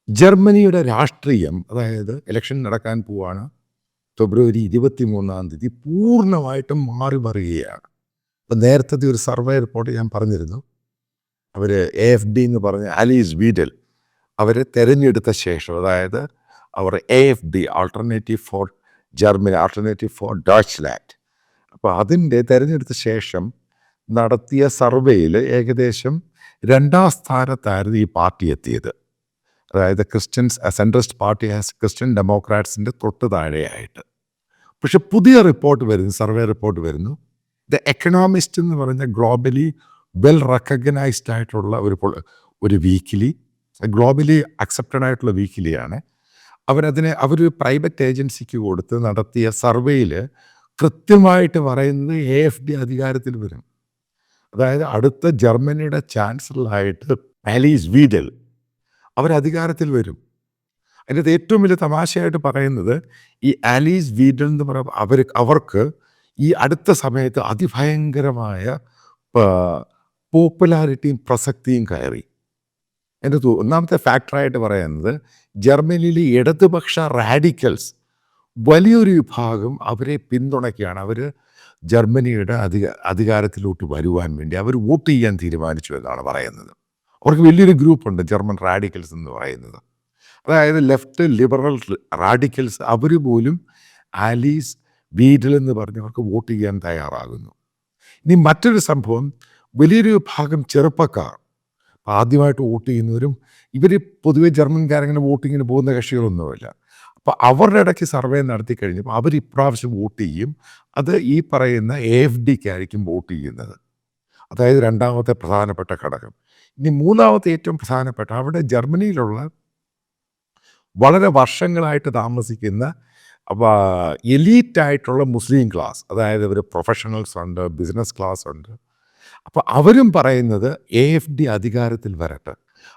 ജർമ്മനിയുടെ രാഷ്ട്രീയം, അതായത് ഇലക്ഷൻ നടക്കാൻ പോവാണ്. ഫെബ്രുവരി 23 പൂർണ്ണമായിട്ടും മാറി മറിയുകയാണ്. അപ്പം നേരത്തെ ഒരു സർവേ റിപ്പോർട്ട് ഞാൻ പറഞ്ഞിരുന്നു. അവർ AfD എന്ന് പറഞ്ഞ ആലീസ് വീഡൽ അവരെ തെരഞ്ഞെടുത്ത ശേഷം, അതായത് അവർ AfD alternative for Germany, alternative for Deutschland, അപ്പോൾ അതിൻ്റെ തെരഞ്ഞെടുത്ത ശേഷം നടത്തിയ സർവേയിൽ ഏകദേശം 2ാം സ്ഥാനത്തായിരുന്നു ഈ പാർട്ടി എത്തിയത്. അതായത് സെൻട്രിസ്റ്റ് പാർട്ടി ക്രിസ്ത്യൻ ഡെമോക്രാറ്റ്സിൻ്റെ തൊട്ട് താഴെയായിട്ട്. പക്ഷെ പുതിയ റിപ്പോർട്ട് വരുന്നു, സർവേ റിപ്പോർട്ട് വരുന്നു. ദ എക്കണോമിസ്റ്റ് എന്ന് പറഞ്ഞ ഗ്ലോബലി വെൽ റെക്കഗ്നൈസ്ഡ് ആയിട്ടുള്ള ഒരു വീക്കിലി, ഗ്ലോബലി അക്സെപ്റ്റഡ് ആയിട്ടുള്ള വീക്കിലിയാണ്. അവർ പ്രൈവറ്റ് ഏജൻസിക്ക് കൊടുത്ത് നടത്തിയ സർവേയിൽ കൃത്യമായിട്ട് പറയുന്നത് AfD അധികാരത്തിൽ വരും. അതായത് അടുത്ത ജർമ്മനിയുടെ ചാൻസലറായിട്ട് ആലീസ് വീഡൽ അവരധികാരത്തിൽ വരും. അതിൻ്റെ ഏറ്റവും വലിയ തമാശയായിട്ട് പറയുന്നത്, ഈ ആലീസ് വീഡൽ എന്ന് പറയുമ്പോൾ അവർക്ക് ഈ അടുത്ത സമയത്ത് അതിഭയങ്കരമായ പോപ്പുലാരിറ്റിയും പ്രസക്തിയും കയറി. എൻ്റെ ഒന്നാമത്തെ ഫാക്ടറായിട്ട് പറയുന്നത്, ജർമ്മനിയിലെ ഇടതുപക്ഷ റാഡിക്കൽസ് വലിയൊരു വിഭാഗം അവരെ പിന്തുണയ്ക്കുകയാണ്. അവർ ജർമ്മനിയുടെ അധികാരത്തിലോട്ട് വരുവാൻ വേണ്ടി അവർ വോട്ട് ചെയ്യാൻ തീരുമാനിച്ചു എന്നാണ് പറയുന്നത്. അവർക്ക് വലിയൊരു ഗ്രൂപ്പുണ്ട്, ജർമ്മൻ റാഡിക്കൽസ് എന്ന് പറയുന്നത്. അതായത് ലെഫ്റ്റ് ലിബറൽ റാഡിക്കൽസ് അവർ പോലും ആലീസ് വീഡൽ എന്ന് പറഞ്ഞവർക്ക് വോട്ട് ചെയ്യാൻ തയ്യാറാകുന്നു. ഇനി മറ്റൊരു സംഭവം, വലിയൊരു വിഭാഗം ചെറുപ്പക്കാർ ആദ്യമായിട്ട് വോട്ട് ചെയ്യുന്നവരും, ഇവർ പൊതുവെ ജർമ്മൻകാരങ്ങനെ വോട്ടിങ്ങിന് പോകുന്ന കക്ഷികളൊന്നുമില്ല. അപ്പോൾ അവരുടെ ഇടയ്ക്ക് സർവേ നടത്തി കഴിഞ്ഞപ്പോൾ അവർ ഇപ്രാവശ്യം വോട്ട് ചെയ്യും. അത് ഈ പറയുന്ന AfDക്കായിരിക്കും വോട്ട് ചെയ്യുന്നത്. അതായത് 2ാമത്തെ പ്രധാനപ്പെട്ട ഘടകം. ഇനി 3ാമത്തെ ഏറ്റവും പ്രധാനപ്പെട്ട, അവിടെ ജർമ്മനിയിലുള്ള വളരെ വർഷങ്ങളായിട്ട് താമസിക്കുന്ന എലീറ്റായിട്ടുള്ള മുസ്ലിം ക്ലാസ്, അതായത് ഒരു പ്രൊഫഷണൽസ് ഉണ്ട്, ബിസിനസ് ക്ലാസ് ഉണ്ട്. അപ്പോൾ അവരും പറയുന്നത് AfD അധികാരത്തിൽ വരട്ടെ.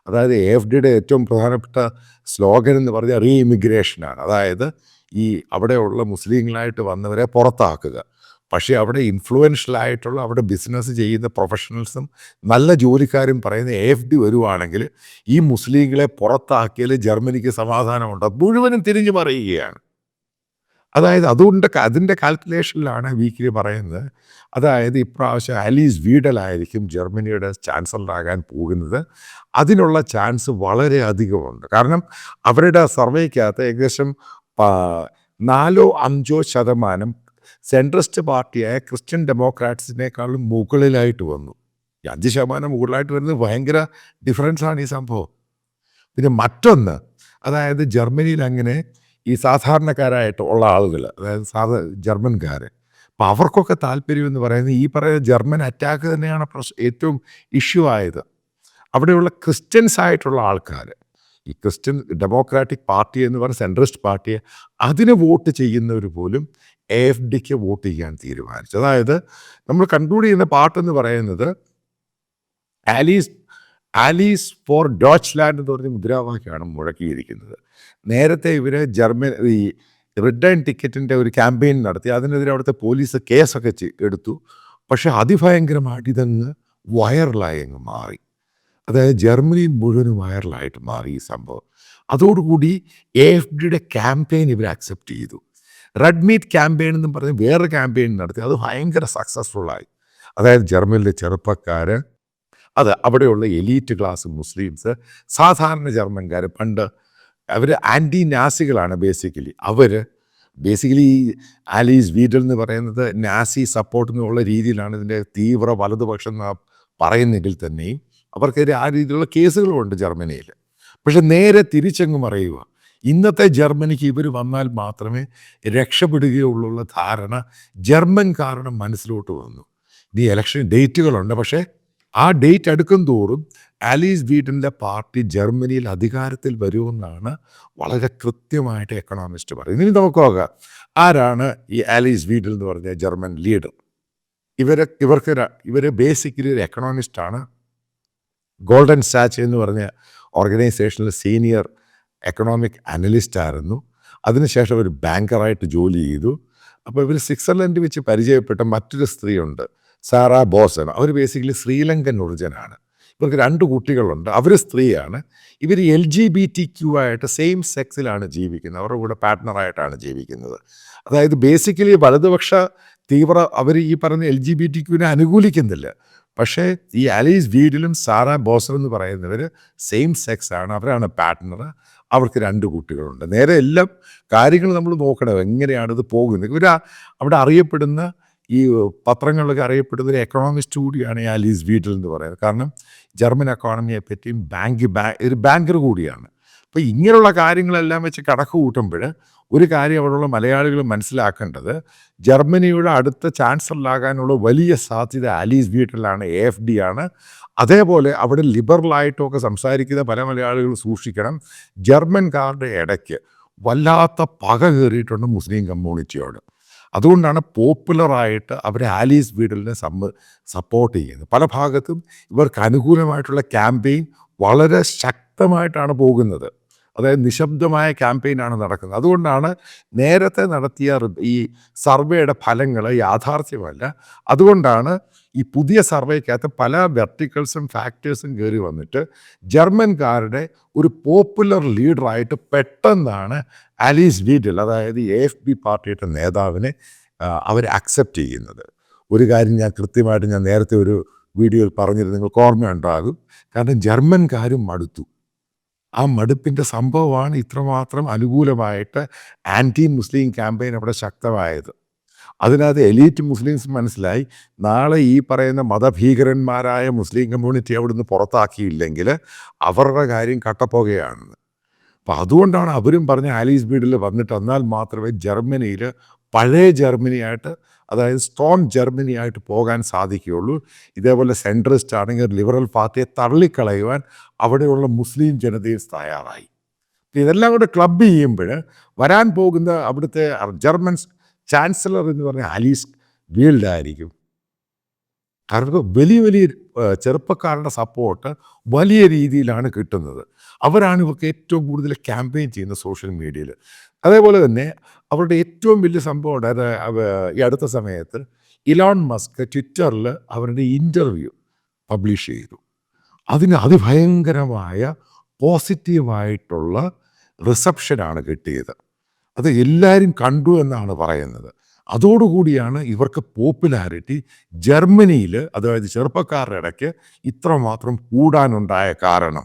അതായത് AfDയുടെ ഏറ്റവും പ്രധാനപ്പെട്ട സ്ലോഗൻ എന്ന് പറഞ്ഞാൽ റീഇമിഗ്രേഷനാണ്. അതായത് ഈ അവിടെയുള്ള മുസ്ലിങ്ങളായിട്ട് വന്നവരെ പുറത്താക്കുക. പക്ഷേ അവിടെ ഇൻഫ്ലുവൻഷ്യലായിട്ടുള്ള, അവിടെ ബിസിനസ് ചെയ്യുന്ന പ്രൊഫഷണൽസും നല്ല ജോലിക്കാരും പറയുന്ന AfD വരുവാണെങ്കിൽ ഈ മുസ്ലിങ്ങളെ പുറത്താക്കിയാൽ ജർമ്മനിക്ക് സമാധാനമുണ്ട്. മുഴുവനും തിരിഞ്ഞു മറിയുകയാണ്. അതായത് അതുകൊണ്ട് അതിൻ്റെ കാൽക്കുലേഷനിലാണ് വീക്കിലി പറയുന്നത്. അതായത് ഇപ്രാവശ്യം ആലീസ് വീഡലായിരിക്കും ജർമ്മനിയുടെ ചാൻസലറാകാൻ പോകുന്നത്. അതിനുള്ള ചാൻസ് വളരെ അധികമുണ്ട്. കാരണം അവരുടെ സർവേക്കകത്ത് ഏകദേശം 4-5% സെൻട്രിസ്റ്റ് പാർട്ടിയായ ക്രിസ്ത്യൻ ഡെമോക്രാറ്റ്സിനേക്കാളും മുകളിലായിട്ട് വന്നു. ഈ 5% മുകളിലായിട്ട് വരുന്നത് ഭയങ്കര ഡിഫറൻസാണ് ഈ സംഭവം. പിന്നെ മറ്റൊന്ന്, അതായത് ജർമ്മനിയിൽ അങ്ങനെ ഈ സാധാരണക്കാരായിട്ടുള്ള ആളുകൾ, അതായത് ജർമ്മൻകാർ, അപ്പോൾ അവർക്കൊക്കെ താല്പര്യം എന്ന് പറയുന്നത് ഈ പറയുന്ന ജർമ്മൻ അറ്റാക്ക് തന്നെയാണ് ഏറ്റവും ഇഷ്യൂ ആയത്. അവിടെയുള്ള ക്രിസ്ത്യൻസ് ആയിട്ടുള്ള ആൾക്കാർ, ഈ ക്രിസ്ത്യൻ ഡെമോക്രാറ്റിക് പാർട്ടി എന്ന് പറഞ്ഞ സെൻട്രിസ്റ്റ് പാർട്ടിയെ, അതിന് വോട്ട് ചെയ്യുന്നവർ പോലും AfDക്ക് വോട്ട് ചെയ്യാൻ തീരുമാനിച്ചു. അതായത് നമ്മൾ കൺക്ലൂഡ് ചെയ്യുന്ന പാർട്ടെന്ന് പറയുന്നത്, ആലീസ് ഫോർ ഡോച്ച്ലാൻഡ് എന്ന് പറഞ്ഞ മുദ്രാവാക്യമാണ് മുഴക്കിയിരിക്കുന്നത്. നേരത്തെ ഇവർ ഈ റിട്ടേൺ ടിക്കറ്റിൻ്റെ ഒരു ക്യാമ്പയിൻ നടത്തി. അതിനെതിരെ അവിടുത്തെ പോലീസ് കേസൊക്കെ എടുത്തു. പക്ഷേ അതിഭയങ്കരമായിട്ട് ഇതങ്ങ് വൈറലായി അങ്ങ് മാറി. അതായത് ജർമ്മനിയിൽ മുഴുവനും വൈറലായിട്ട് മാറി ഈ സംഭവം. അതോടുകൂടി AfDയുടെ ക്യാമ്പയിൻ ഇവർ അക്സെപ്റ്റ് ചെയ്തു. റെഡ് മീറ്റ് ക്യാമ്പയിൻ എന്നും പറഞ്ഞ് വേറെ ക്യാമ്പയിൻ നടത്തി. അത് ഭയങ്കര സക്സസ്ഫുള്ളായി. അതായത് ജർമ്മനിയിലെ ചെറുപ്പക്കാർ, അത് അവിടെയുള്ള എലീറ്റ് ക്ലാസ് മുസ്ലിംസ്, സാധാരണ ജർമ്മൻകാർ, പണ്ട് അവർ ആൻറ്റി നാസികളാണ് ബേസിക്കലി. ബേസിക്കലി ആലീസ് വീഡൽ എന്ന് പറയുന്നത് നാസി സപ്പോർട്ട് എന്നുള്ള രീതിയിലാണ് ഇതിൻ്റെ തീവ്ര വലതുപക്ഷം പറയുന്നെങ്കിൽ തന്നെയും അവർക്കെതിരെ ആ രീതിയിലുള്ള കേസുകളുമുണ്ട് ജർമ്മനിയിൽ. പക്ഷെ നേരെ തിരിച്ചങ്ങ് മറയുക. ഇന്നത്തെ ജർമ്മനിക്ക് ഇവർ വന്നാൽ മാത്രമേ രക്ഷപ്പെടുകയുള്ളൂ ധാരണ ജർമ്മൻകാരുടെ മനസ്സിലോട്ട് വന്നു. ഈ ഇലക്ഷൻ ഡേറ്റുകളുണ്ട്, പക്ഷേ ആ ഡേറ്റ് അടുക്കും തോറും ആലീസ് വീഡലിൻ്റെ പാർട്ടി ജർമ്മനിയിൽ അധികാരത്തിൽ വരുമെന്നാണ് വളരെ കൃത്യമായിട്ട് എക്കണോമിസ്റ്റ് പറയുന്നത്. ഇനി നമുക്ക് നോക്കാം, ആരാണ് ഈ ആലീസ് വീഡൽ എന്ന് പറഞ്ഞ ജർമ്മൻ ലീഡർ. ഇവർ ബേസിക്കലി ഒരു എക്കണോമിസ്റ്റാണ്. ഗോൾഡൻ സാച്ച് എന്ന് പറഞ്ഞ ഓർഗനൈസേഷനിൽ സീനിയർ എക്കണോമിക് അനലിസ്റ്റ് ആയിരുന്നു. അതിനുശേഷം ഒരു ബാങ്കറായിട്ട് ജോലി ചെയ്തു. അപ്പോൾ ഇവർ സ്വിറ്റ്സർലൻഡ് വെച്ച് പരിചയപ്പെട്ട മറ്റൊരു സ്ത്രീയുണ്ട്, സാറ ബോസൻ. അവർ ബേസിക്കലി ശ്രീലങ്കൻ ഒറിജിനാണ്. ഇവർക്ക് 2 കുട്ടികളുണ്ട്. അവർ സ്ത്രീയാണ്. ഇവർ LGBTQ ആയിട്ട് സെയിം സെക്സിലാണ് ജീവിക്കുന്നത്. അവരുടെ കൂടെ പാർട്ട്ണറായിട്ടാണ് ജീവിക്കുന്നത്. അതായത് ബേസിക്കലി വലതുപക്ഷ തീവ്ര അവർ ഈ പറയുന്ന LGBTQവിനെ അനുകൂലിക്കുന്നില്ല. പക്ഷേ ഈ ആലീസ് വീഡിലും സാറ ബോസർ എന്ന് പറയുന്നവർ സെയിം സെക്സ് ആണ്. അവരാണ് പാർട്ട്ണർ. അവർക്ക് 2 കുട്ടികളുണ്ട്. നേരെ എല്ലാം കാര്യങ്ങൾ നമ്മൾ നോക്കണം. എങ്ങനെയാണിത് പോകുന്നത്. ഇവർ അവിടെ അറിയപ്പെടുന്ന ഈ പത്രങ്ങളിലൊക്കെ അറിയപ്പെടുന്ന ഒരു എക്കണോമിസ്റ്റ് കൂടിയാണ് ഈ ആലീസ് വീഡിൽ എന്ന് പറയുന്നത്. കാരണം ജർമ്മൻ എക്കോണമിയെ പറ്റിയും ഒരു ബാങ്കർ കൂടിയാണ്. അപ്പോൾ ഇങ്ങനെയുള്ള കാര്യങ്ങളെല്ലാം വെച്ച് കണക്ക് കൂട്ടുമ്പോൾ ഒരു കാര്യം അവിടെയുള്ള മലയാളികൾ മനസ്സിലാക്കേണ്ടത്, ജർമ്മനിയുടെ അടുത്ത ചാൻസലറാകാനുള്ള വലിയ സാധ്യത ആലീസ് വീട്ടിലാണ്, AfD ആണ്. അതേപോലെ അവിടെ ലിബറലായിട്ടൊക്കെ സംസാരിക്കുന്ന പല മലയാളികൾ സൂക്ഷിക്കണം. ജർമ്മൻകാരുടെ ഇടയ്ക്ക് വല്ലാത്ത പക കയറിയിട്ടുണ്ട് മുസ്ലിം കമ്മ്യൂണിറ്റിയോട്. അതുകൊണ്ടാണ് പോപ്പുലറായിട്ട് അവർ ആലീസ് വീഡിലിനെ സപ്പോർട്ട് ചെയ്യുന്നത്. പല ഭാഗത്തും ഇവർക്ക് അനുകൂലമായിട്ടുള്ള ക്യാമ്പയിൻ വളരെ ശക്തമായിട്ടാണ് പോകുന്നത്. അതായത് നിശബ്ദമായ ക്യാമ്പയിനാണ് നടക്കുന്നത്. അതുകൊണ്ടാണ് നേരത്തെ നടത്തിയ ഈ സർവേയുടെ ഫലങ്ങൾ യാഥാർത്ഥ്യമല്ല. അതുകൊണ്ടാണ് ഈ പുതിയ സർവേക്കകത്ത് പല വെർട്ടിക്കൽസും ഫാക്ടേഴ്സും കയറി വന്നിട്ട് ജർമ്മൻകാരുടെ ഒരു പോപ്പുലർ ലീഡറായിട്ട് പെട്ടെന്നാണ് ആലീസ് വീഡിൽ, അതായത് AfD പാർട്ടിയുടെ നേതാവിനെ അവർ അക്സെപ്റ്റ് ചെയ്യുന്നത്. ഒരു കാര്യം കൃത്യമായിട്ട് ഞാൻ നേരത്തെ ഒരു വീഡിയോയിൽ പറഞ്ഞത് നിങ്ങൾക്ക് ഓർമ്മയുണ്ടാകും. കാരണം ജർമ്മൻകാരും മടുത്തു. ആ മടുപ്പിൻ്റെ സംഭവമാണ് ഇത്രമാത്രം അനുകൂലമായിട്ട് ആൻറ്റി മുസ്ലിം ക്യാമ്പയിൻ അവിടെ ശക്തമായത്. അതിനകത്ത് എലീറ്റ് മുസ്ലിംസ് മനസ്സിലായി, നാളെ ഈ പറയുന്ന മതഭീകരന്മാരായ മുസ്ലിം കമ്മ്യൂണിറ്റി അവിടുന്ന് പുറത്താക്കിയില്ലെങ്കിൽ അവരുടെ കാര്യം കട്ടപ്പോകുകയാണെന്ന്. അപ്പം അതുകൊണ്ടാണ് അവരും പറഞ്ഞ ആലീസ് വീഡിൽ വന്നിട്ട് എന്നാൽ മാത്രമേ ജർമ്മനിയിൽ പഴയ ജർമ്മനിയായിട്ട്, അതായത് സ്ട്രോങ് ജർമ്മനി ആയിട്ട് പോകാൻ സാധിക്കുകയുള്ളൂ. ഇതേപോലെ സെൻട്രിസ്റ്റ് ആണെങ്കിൽ ലിബറൽ പാർട്ടിയെ തള്ളിക്കളയുവാൻ അവിടെയുള്ള മുസ്ലിം ജനതയും തയ്യാറായി. ഇതെല്ലാം കൂടെ ക്ലബ് ചെയ്യുമ്പോൾ വരാൻ പോകുന്ന അവിടുത്തെ ജർമ്മൻ ചാൻസലർ എന്ന് പറഞ്ഞാൽ ആലീസ് വീൽഡായിരിക്കും. കാരണം വലിയ ചെറുപ്പക്കാരുടെ സപ്പോർട്ട് വലിയ രീതിയിലാണ് കിട്ടുന്നത്. അവരാണ് ഇവർക്ക് ഏറ്റവും കൂടുതൽ ക്യാമ്പയിൻ ചെയ്യുന്നത് സോഷ്യൽ മീഡിയയിൽ. അതേപോലെ തന്നെ അവരുടെ ഏറ്റവും വലിയ സംഭവം, അതായത് ഈ അടുത്ത സമയത്ത് ഇലോൺ മസ്ക് ട്വിറ്ററിൽ അവരുടെ ഇൻ്റർവ്യൂ പബ്ലിഷ് ചെയ്തു. അതിന് അതിഭയങ്കരമായ പോസിറ്റീവായിട്ടുള്ള റിസപ്ഷനാണ് കിട്ടിയത്. അത് എല്ലാവരും കണ്ടു എന്നാണ് പറയുന്നത്. അതോടുകൂടിയാണ് ഇവർക്ക് പോപ്പുലാരിറ്റി ജർമ്മനിയിൽ, അതായത് ചെറുപ്പക്കാരുടെ ഇടയ്ക്ക് ഇത്രമാത്രം കൂടാനുണ്ടായ കാരണം.